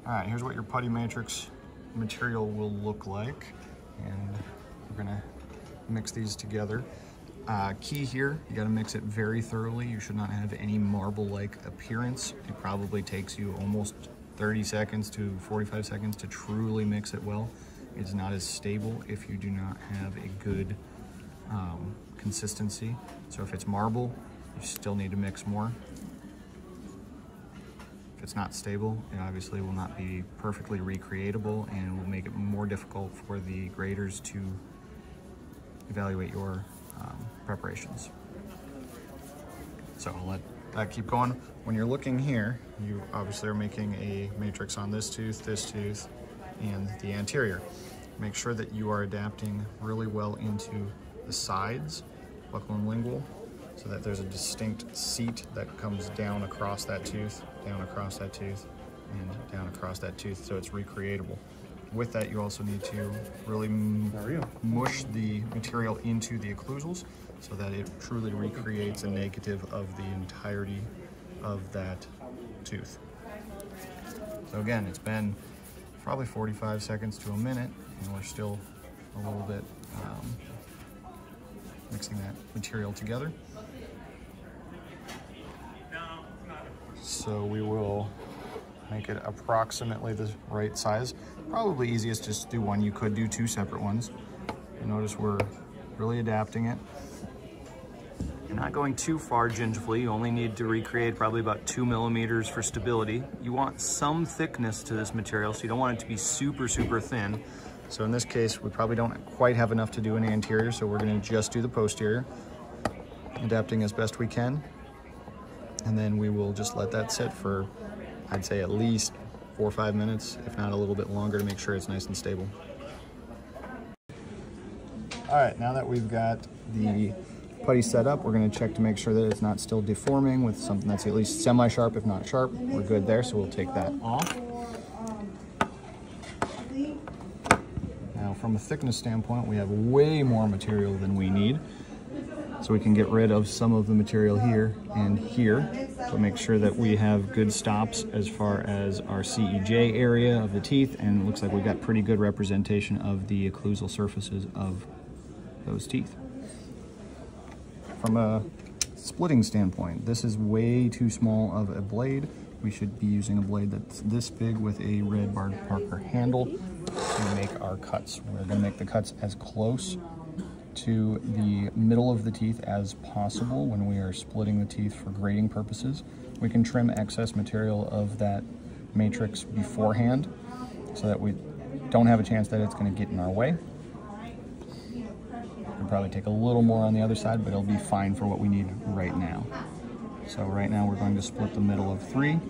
All right, here's what your putty matrix material will look like. And we're gonna mix these together. Key here, you gotta mix it very thoroughly. You should not have any marble-like appearance. It probably takes you almost 30 seconds to 45 seconds to truly mix it well. It's not as stable if you do not have a good consistency. So if it's marble, you still need to mix more. If it's not stable, it obviously will not be perfectly recreatable and will make it more difficult for the graders to evaluate your preparations. So I'll let that keep going. When you're looking here, you obviously are making a matrix on this tooth, and the anterior. Make sure that you are adapting really well into the sides, buccal and lingual, so that there's a distinct seat that comes down across that tooth, down across that tooth, and down across that tooth, so it's recreatable. With that, you also need to really mush the material into the occlusals so that it truly recreates a negative of the entirety of that tooth. So again, it's been probably 45 seconds to a minute, and we're still a little bit mixing that material together. So we will make it approximately the right size. Probably easiest just to do one. You could do two separate ones. You notice we're really adapting it. You're not going too far gingivally. You only need to recreate probably about 2 millimeters for stability. You want some thickness to this material, so you don't want it to be super, super thin. So in this case, we probably don't quite have enough to do an anterior, so we're gonna just do the posterior, adapting as best we can. And then we will just let that sit for, I'd say, at least 4 or 5 minutes, if not a little bit longer, to make sure it's nice and stable. All right, now that we've got the putty set up, we're gonna check to make sure that it's not still deforming with something that's at least semi-sharp, if not sharp. We're good there, so we'll take that off. Now, from a thickness standpoint, we have way more material than we need. So we can get rid of some of the material here and here, but make sure that we have good stops as far as our CEJ area of the teeth, and it looks like we've got pretty good representation of the occlusal surfaces of those teeth. From a splitting standpoint, this is way too small of a blade. We should be using a blade that's this big with a red Bard Parker handle to make our cuts. We're gonna make the cuts as close to the middle of the teeth as possible when we are splitting the teeth for grading purposes. We can trim excess material of that matrix beforehand so that we don't have a chance that it's going to get in our way. We'll probably take a little more on the other side, but it'll be fine for what we need right now. So right now we're going to split the middle of 3.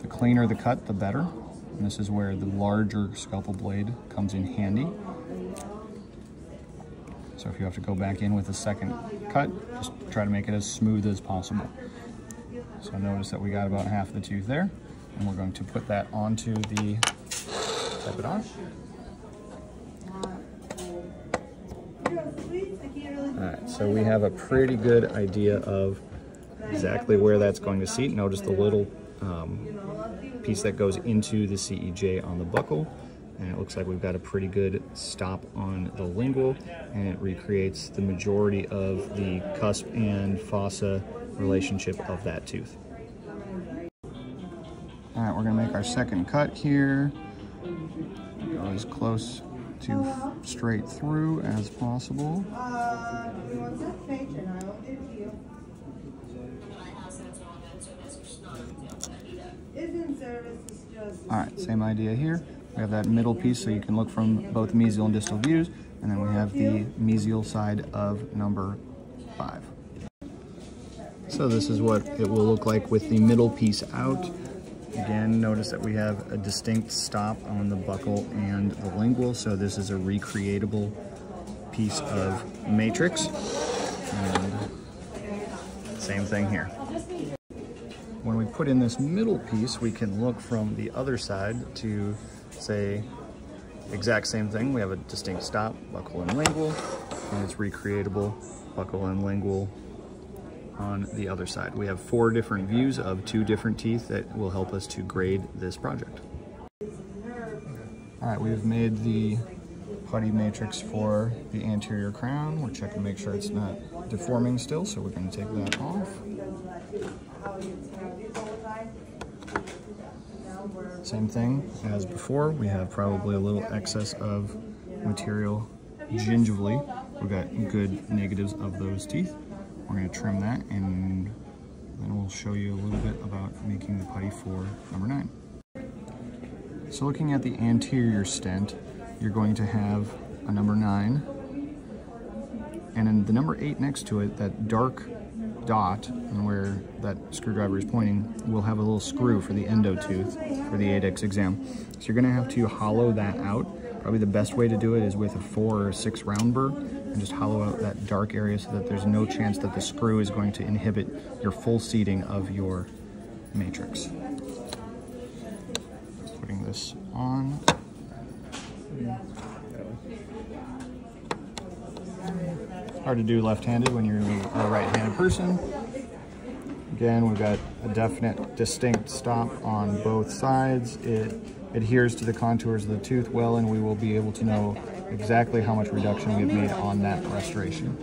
The cleaner the cut, the better. And this is where the larger scalpel blade comes in handy. So if you have to go back in with a second cut, just try to make it as smooth as possible. So notice that we got about half the tooth there, and we're going to put that onto the, tap it on. All right, so we have a pretty good idea of exactly where that's going to seat. Notice the little piece that goes into the CEJ on the buccal. And it looks like we've got a pretty good stop on the lingual, and it recreates the majority of the cusp and fossa relationship of that tooth. All right, we're gonna make our second cut here. Go as close to straight through as possible. All right, same idea here. We have that middle piece so you can look from both mesial and distal views, and then we have the mesial side of number 5. So this is what it will look like with the middle piece out. Again, notice that we have a distinct stop on the buccal and the lingual, so this is a recreatable piece of matrix. And same thing here. When we put in this middle piece, we can look from the other side to say exact same thing. We have a distinct stop, buccal and lingual, and it's recreatable, buccal and lingual on the other side. We have 4 different views of 2 different teeth that will help us to grade this project. All right, we've made the putty matrix for the anterior crown. We're checking to make sure it's not deforming still, so we're going to take that off. Same thing as before, we have probably a little excess of material gingivally. We've got good negatives of those teeth. We're going to trim that, and then we'll show you a little bit about making the putty for number 9. So looking at the anterior stent, you're going to have a number 9, and then the number 8 next to it, that dark dot, and where that screwdriver is pointing, will have a little screw for the endo tooth for the ADEX exam. So you're going to have to hollow that out. Probably the best way to do it is with a 4 or 6 round burr, and just hollow out that dark area so that there's no chance that the screw is going to inhibit your full seating of your matrix. Putting this on. Hard to do left-handed when you're a right-handed person. Again, we've got a definite, distinct stop on both sides. It adheres to the contours of the tooth well, and we will be able to know exactly how much reduction we've made on that restoration.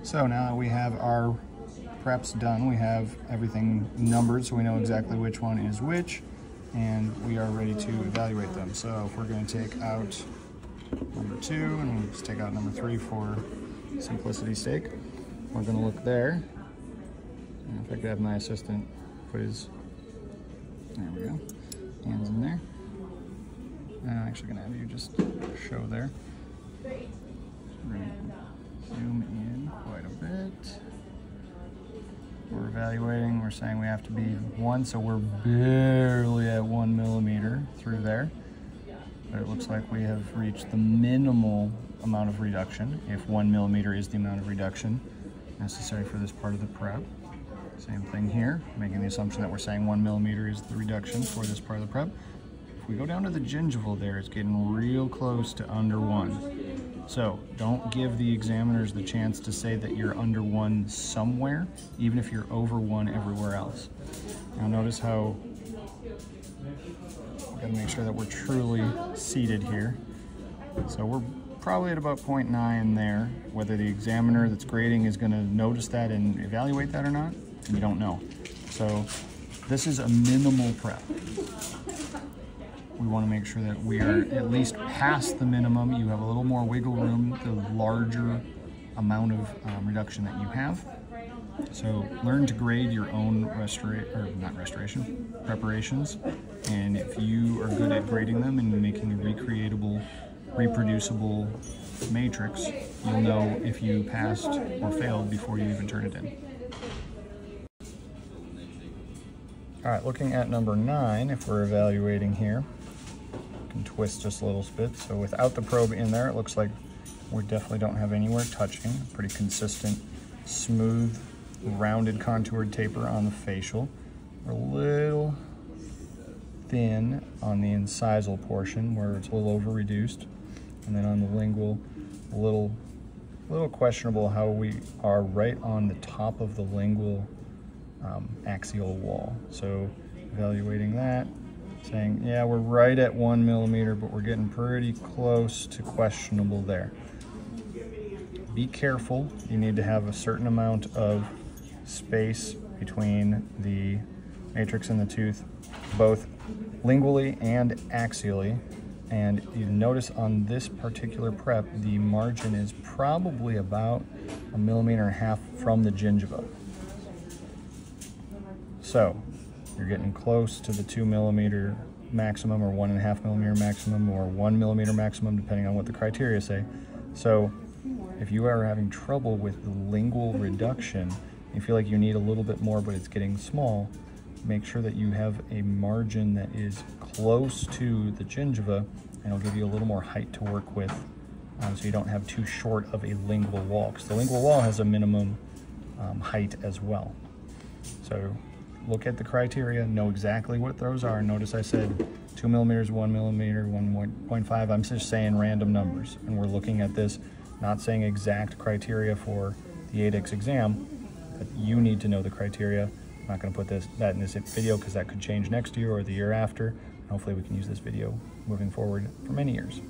So now that we have our preps done, we have everything numbered so we know exactly which one is which, and we are ready to evaluate them. So if we're going to take out number 2, and we'll just take out number 3 for simplicity's sake, we're going to look there. And if I could have my assistant put his, there we go, hands in there. I'm actually going to have you just show there. We're going to zoom in quite a bit. We're evaluating, we're saying we have to be 1, so we're barely at 1 millimeter through there. But it looks like we have reached the minimal amount of reduction, if 1 millimeter is the amount of reduction necessary for this part of the prep. Same thing here, making the assumption that we're saying 1 millimeter is the reduction for this part of the prep. If we go down to the gingival there, it's getting real close to under 1. So don't give the examiners the chance to say that you're under 1 somewhere, even if you're over 1 everywhere else. Now notice how we've got to make sure that we're truly seated here. So we're probably at about 0.9 there. Whether the examiner that's grading is going to notice that and evaluate that or not, we don't know. So this is a minimal prep. We want to make sure that we are at least past the minimum. You have a little more wiggle room the larger amount of reduction that you have. So learn to grade your own preparations, and if you are good at grading them and making a recreatable, reproducible matrix, you'll know if you passed or failed before you even turn it in. All right, looking at number 9, if we're evaluating here, we can twist just a little bit. So without the probe in there, it looks like we definitely don't have anywhere touching. Pretty consistent, smooth, rounded contoured taper on the facial. We're a little thin on the incisal portion where it's a little over reduced, and then on the lingual, a little questionable how we are right on the top of the lingual axial wall. So evaluating that, saying, yeah, we're right at 1 millimeter, but we're getting pretty close to questionable there. Be careful. You need to have a certain amount of space between the matrix and the tooth, both lingually and axially. And you notice on this particular prep, the margin is probably about 1.5 millimeters from the gingiva. So you're getting close to the 2 millimeter maximum, or 1.5 millimeter maximum, or 1 millimeter maximum, depending on what the criteria say. So if you are having trouble with the lingual reduction, you feel like you need a little bit more, but it's getting small, make sure that you have a margin that is close to the gingiva, and it'll give you a little more height to work with, so you don't have too short of a lingual wall, because the lingual wall has a minimum height as well. So look at the criteria, know exactly what those are. Notice I said 2 millimeters, 1 millimeter, 1.5. I'm just saying random numbers, and we're looking at this, not saying exact criteria for the ADEX exam, but you need to know the criteria. I'm not going to put that in this video because that could change next year or the year after. Hopefully we can use this video moving forward for many years.